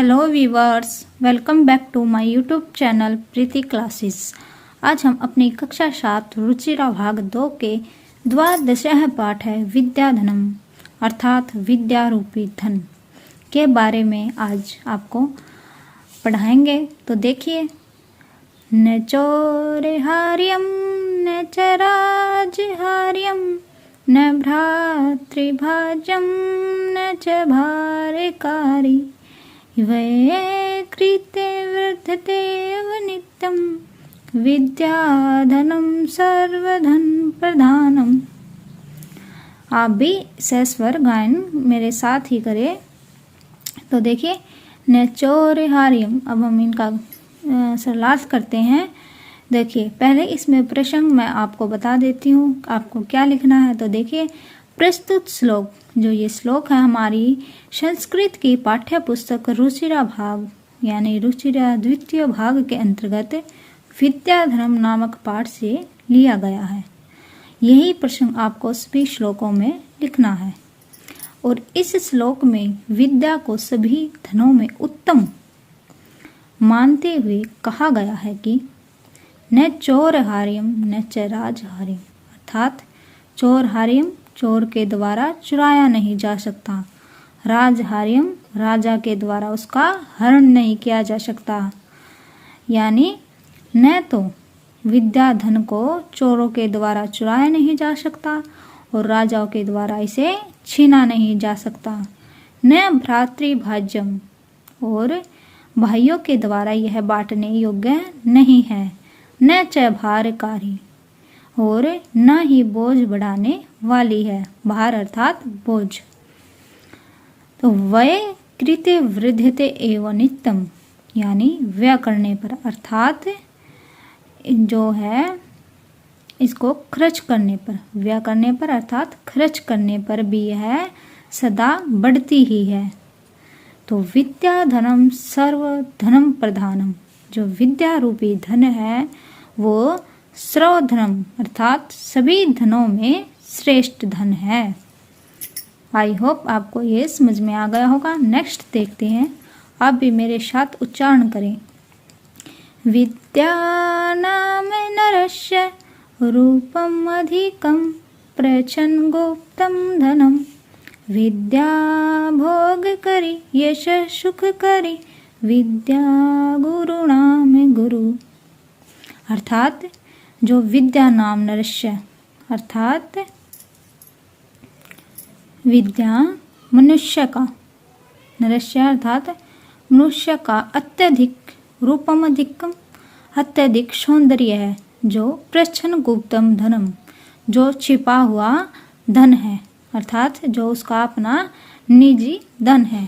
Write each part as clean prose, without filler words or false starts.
Hello viewers, welcome back to my YouTube channel Preeti classes. आज हम अपनी कक्षा 7 रुचिरा भाग 2 के द्वादशः पाठ है विद्याधनम अर्थात विद्या रूपी धन के बारे में आज आपको पढ़ाएंगे। तो देखिए, न चोरहार्यम न च राजहार्यम न भ्रातृभाजम न च भारकारी वये कृते वर्धतेव नित्यं विद्याधनं सर्वधन प्रधानम। आप भी सहस्वर गायन मेरे साथ ही करें। तो देखिए, न चोरहार्यम, अब हम इनका सरलार्थ करते हैं। देखिए, पहले इसमें प्रसंग मैं आपको बता देती हूँ आपको क्या लिखना है। तो देखिए, प्रस्तुत श्लोक, जो ये श्लोक है हमारी संस्कृत की पाठ्य पुस्तक रुचिरा भाग यानी रुचिरा द्वितीय भाग के अंतर्गत विद्याधनम नामक पाठ से लिया गया है। यही प्रसंग आपको सभी श्लोकों में लिखना है और इस श्लोक में विद्या को सभी धनों में उत्तम मानते हुए कहा गया है कि न चोरहार्यम न च राजहार्यम, अर्थात चोरहार्यम चोर के द्वारा चुराया नहीं जा सकता, राजहार्यम राजा के द्वारा उसका हरण नहीं किया जा सकता। यानी न तो विद्या धन को चोरों के द्वारा चुराया नहीं जा सकता और राजाओं के द्वारा इसे छीना नहीं जा सकता। न भ्रातृभाज्यम, और भाइयों के द्वारा यह बांटने योग्य नहीं है। न च भारकारी, और न ही बोझ बढ़ाने वाली है। भार अर्थात बोझ। तो व्यय कृते वृद्धते एवं नित्यम, यानी व्यय करने पर, अर्थात जो है इसको खर्च करने पर, व्यय करने पर अर्थात खर्च करने पर भी यह सदा बढ़ती ही है। तो विद्या धनम सर्व धनम प्रधानम, जो विद्या रूपी धन है वो सर्वधनम अर्थात सभी धनों में श्रेष्ठ धन है। आई होप आपको ये समझ में आ गया होगा। नेक्स्ट देखते हैं, आप भी मेरे साथ उच्चारण करें। विद्या नाम नरस्य रूपम अधिकम प्रचन गुप्तम धनम विद्या भोग करी यश सुख करी विद्या गुरु नाम गुरु, अर्थात जो विद्या नाम नरस्य, अर्थात विद्या मनुष्य का, नरस्य अर्थात मनुष्य का अत्यधिक रूपम अधिकम, अत्यधिक सौंदर्य है। जो प्रच्छन्न गुप्तम धनम, जो छिपा हुआ धन है, अर्थात जो उसका अपना निजी धन है।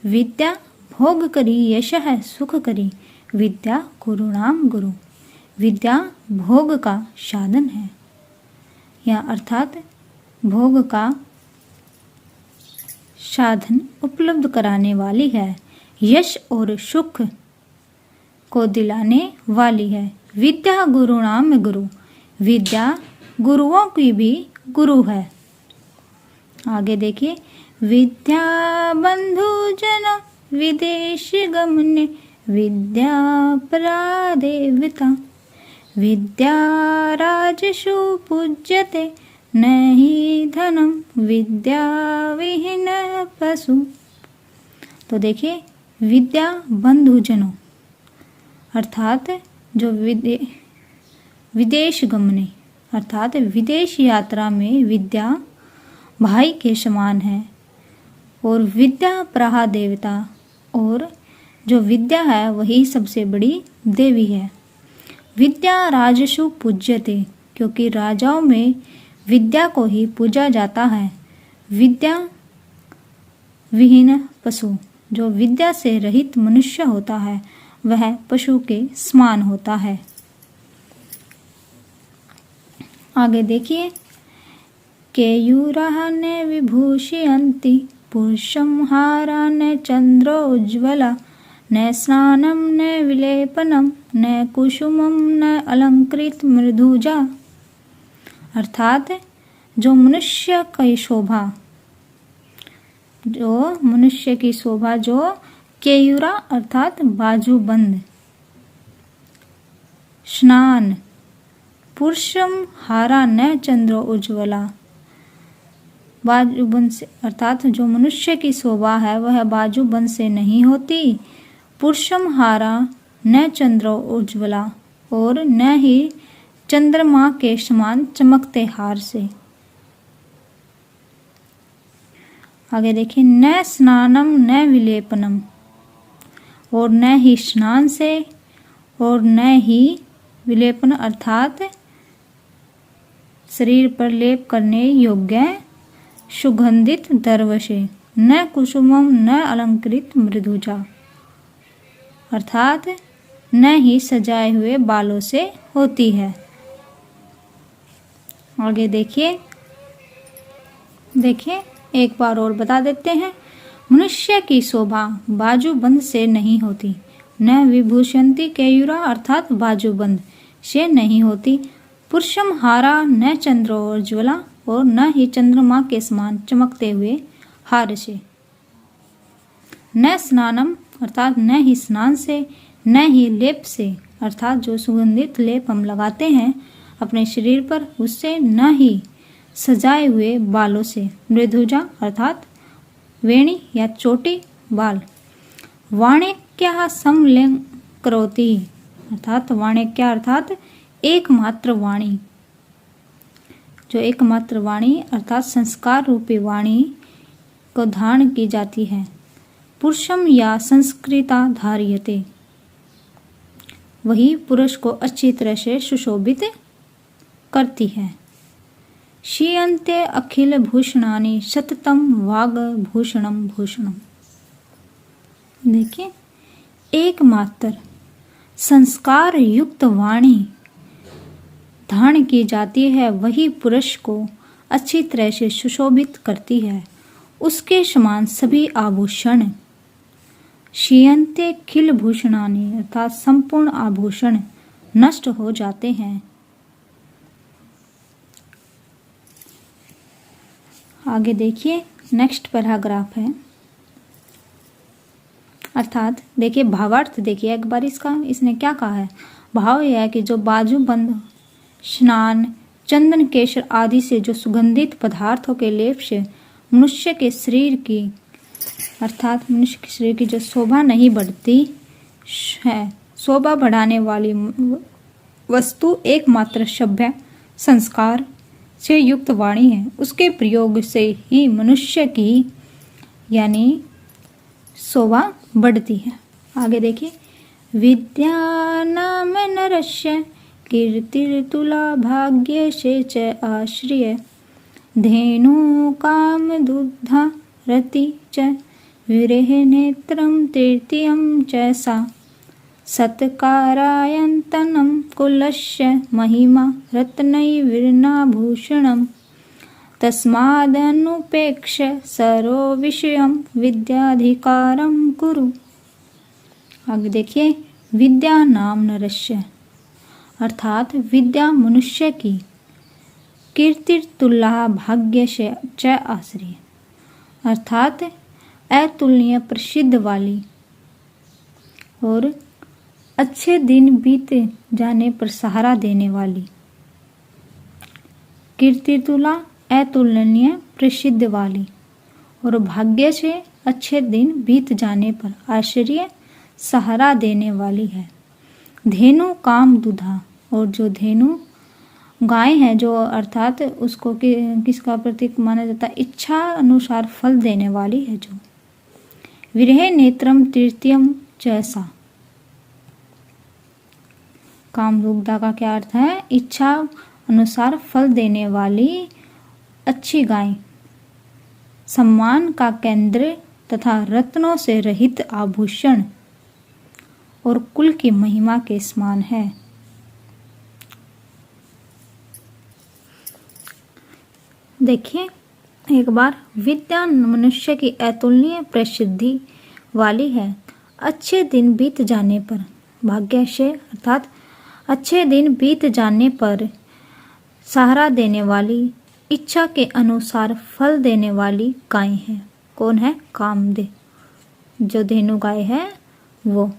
विद्या भोग करी यश है सुख करी विद्या गुरु नाम गुरु, विद्या भोग का साधन है, या अर्थात भोग का साधन उपलब्ध कराने वाली है। यश और सुख को दिलाने वाली है। विद्या गुरु नाम गुरु, विद्या गुरुओं की भी गुरु है। आगे देखिए, विद्या बंधु जन विदेश गमने विद्या परादेवता विद्या राजसु पूज्यते नहीं धनम विद्या विहीन पशु। तो देखिए, विद्या बंधुजनों अर्थात जो विदेश गमने अर्थात विदेश यात्रा में विद्या भाई के समान है। और विद्या प्रहा देवता, और जो विद्या है वही सबसे बड़ी देवी है। विद्या राजसु पूज्यते, क्योंकि राजाओं में विद्या को ही पूजा जाता है। विद्या विहीन पशु, जो विद्या से रहित मनुष्य होता है वह पशु के समान होता है। आगे देखिए, केयूरः न विभूषयन्ति पुरुषं हारा न चंद्रोज्ज्वला न स्नानं न विलेपनं न कुसुमं न अलंकृत मृदुजा, अर्थात जो मनुष्य की शोभा जो केयूरा अर्थात बाजूबंद। स्नान पुरुषम हारा न चंद्र उज्ज्वला। बाजूबंद से अर्थात जो मनुष्य की शोभा है वह बाजूबंद से नहीं होती। पुरुषम हारा न चंद्र उज्ज्वला, और न ही चंद्रमा के समान चमकते हार से। आगे देखिए, न स्नानम न विलेपनम, और न ही स्नान से और न ही विलेपन अर्थात शरीर पर लेप करने योग्य सुगंधित द्रव्य से। न कुसुमम न अलंकृत मृदुजा, अर्थात न ही सजाए हुए बालों से होती है। आगे देखिए एक बार और बता देते हैं। मनुष्य की शोभा बाजूबंद से नहीं होती। न विभूषंती केयूरा अर्थात बाजूबंद से नहीं होती। पुरुषम हारा न चंद्रोज्ज्वला, और न ही चंद्रमा के समान चमकते हुए हार से। न स्नानम अर्थात न ही स्नान से, न ही लेप से अर्थात जो सुगंधित लेप हम लगाते हैं अपने शरीर पर उससे, न ही सजाए हुए बालों से। मृदुजा अर्थात वेणी या चोटी बाल। वाणिक्या समलिंग करोति, अर्थात वाणिक्या अर्थात एकमात्र वाणी। जो एकमात्र वाणी अर्थात संस्कार रूपी वाणी को धारण की जाती है। पुरुषम या संस्कृता धार्यते, वही पुरुष को अच्छी तरह से सुशोभित करती है। शीयन्ते अखिल भूषणानि सततम वाग भूषणम भूषणम। देखिए, एकमात्र संस्कार युक्त वाणी धारण की जाती है, वही पुरुष को अच्छी तरह से सुशोभित करती है। उसके समान सभी आभूषण। क्षीयन्ते खिल भूषणानि अर्थात संपूर्ण आभूषण नष्ट हो जाते हैं। आगे देखिए, नेक्स्ट पैराग्राफ है, अर्थात देखिए भावार्थ देखिए एक बार इसका। इसने क्या कहा है? भाव यह है कि जो बाजूबंद, स्नान, चंदन, केसर आदि से जो सुगंधित पदार्थों के लेप से मनुष्य के शरीर की अर्थात मनुष्य के शरीर की जो शोभा नहीं बढ़ती है, शोभा बढ़ाने वाली वस्तु एकमात्र सभ्य संस्कार से युक्त वाणी है। उसके प्रयोग से ही मनुष्य की यानी शोभा बढ़ती है। आगे देखिए, विद्या नाम नरस्य कीर्तिर्तुला भाग्य से च आश्रिय धेनु काम दुग्धा रति च विरेह नेत्रम तृतीयम च सा सत्कारायन्तनं कुलस्य महिमा रत्नैर्नाभूषणं तस्मादनुपेक्ष्य सर्व विषयं विद्याधिकारं कुरु। आगे देखिए, विद्या नाम नरस्य अर्थात विद्या मनुष्य की, कीर्तिर्तुला भाग्य से च आश्रय अर्थात अतुलनीय प्रसिद्ध वाली और अच्छे दिन बीत जाने पर सहारा देने वाली। कीर्तितुला अतुलनीय प्रसिद्ध वाली और भाग्य से अच्छे दिन बीत जाने पर आश्चर्य सहारा देने वाली है। धेनु काम दुधा, और जो धेनु गाय है जो अर्थात उसको किसका प्रतीक माना जाता है? इच्छा अनुसार फल देने वाली है जो। विरह नेत्रम तृतीयम जैसा, कामरूपदा का क्या अर्थ है? इच्छा अनुसार फल देने वाली अच्छी गाय, सम्मान का केंद्र तथा रत्नों से रहित आभूषण और कुल की महिमा के समान है। देखिए एक बार, विद्या मनुष्य की अतुलनीय प्रसिद्धि वाली है। अच्छे दिन बीत जाने पर भाग्य से अर्थात अच्छे दिन बीत जाने पर सहारा देने वाली, इच्छा के अनुसार फल देने वाली गाय है। कौन है? कामदेव। जो धेनु गाय है वो।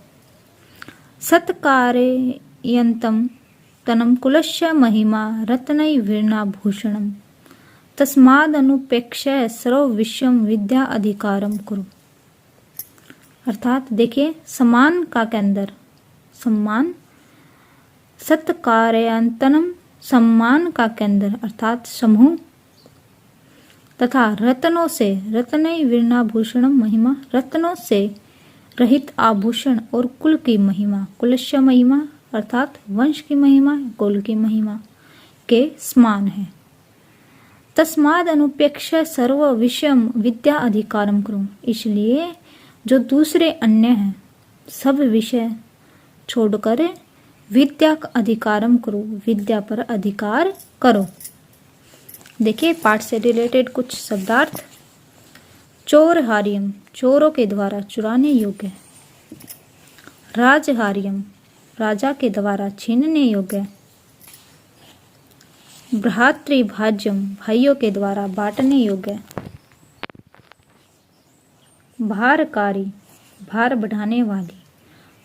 सत्कारयंतम तनम कुलस्य महिमा रत्नै वीर्णाभूषणम तस्मादनुपेक्ष्य सर्व विश्वम विद्या अधिकारम कुरु। अर्थात देखिए, सम्मान का केंद्र, सम्मान, सत्कारयंतनम सम्मान का केंद्र अर्थात समूह, तथा रत्नों से, रत्नै वीर्णाभूषणम महिमा, रत्नों से रहित आभूषण और कुल की महिमा, कुलस्य महिमा अर्थात वंश की महिमा, कुल की महिमा के समान है। तस्माद अनुपेक्ष सर्व विषयम विद्या अधिकारम करो, इसलिए जो दूसरे अन्य हैं सब विषय छोड़कर विद्या का अधिकारम करो, विद्या पर अधिकार करो। देखिए पाठ से रिलेटेड कुछ शब्दार्थ। चोरहार्यम चोरों के द्वारा चुराने योग्य, राजहार्यम राजा के द्वारा छीनने योग्य, भ्रातृभाज्यम भाइयों के द्वारा बांटने योग्य, भारकारी भार बढ़ाने वाली,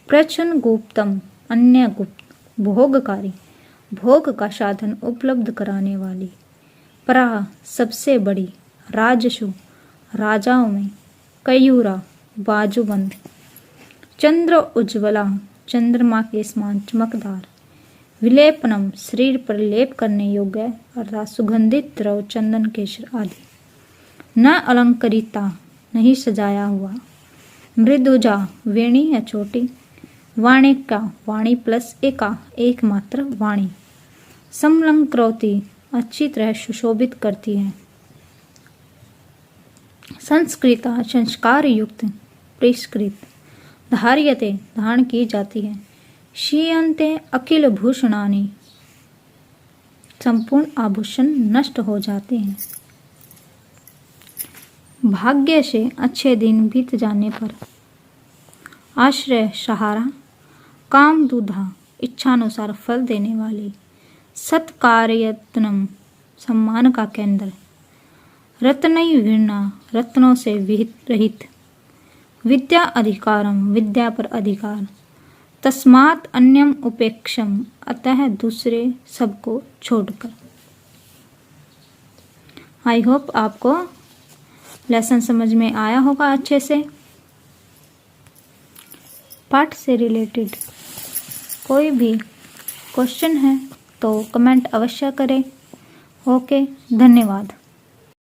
प्रचन गुप्तम अन्य गुप्त, भोगकारी भोग का साधन उपलब्ध कराने वाली, पराह सबसे बड़ी, राजसु राजाओं में, कयूरा बाजूबंद, चंद्र उज्ज्वला चंद्रमा के समान चमकदार, विलेपनम शरीर पर लेप करने योग्य अर्थात सुगंधित द्रव चंदन केशर आदि, न अलंकृता नहीं सजाया हुआ, मृदुजा वेणी या छोटी, वाणिका वाणी प्लस एका एकमात्र वाणी, समलंकृति अच्छी तरह सुशोभित करती है, संस्कृता संस्कार युक्त परिष्कृत, धार्यते धारण की जाती है, शीयन्ते अखिल भूषणानि संपूर्ण आभूषण नष्ट हो जाते हैं, भाग्य से अच्छे दिन बीत जाने पर, आश्रय सहारा, काम दूधा इच्छानुसार फल देने वाली, सत्कार्यत्नम सम्मान का केंद्र, रत्नै वीर्णा रत्नों से विहित रहित, विद्या अधिकारम विद्या पर अधिकार, तस्मात् अन्यम उपेक्षम अतः दूसरे सबको छोड़कर। आई होप आपको लेसन समझ में आया होगा अच्छे से। पाठ से रिलेटेड कोई भी क्वेश्चन है तो कमेंट अवश्य करें। ओके, धन्यवाद।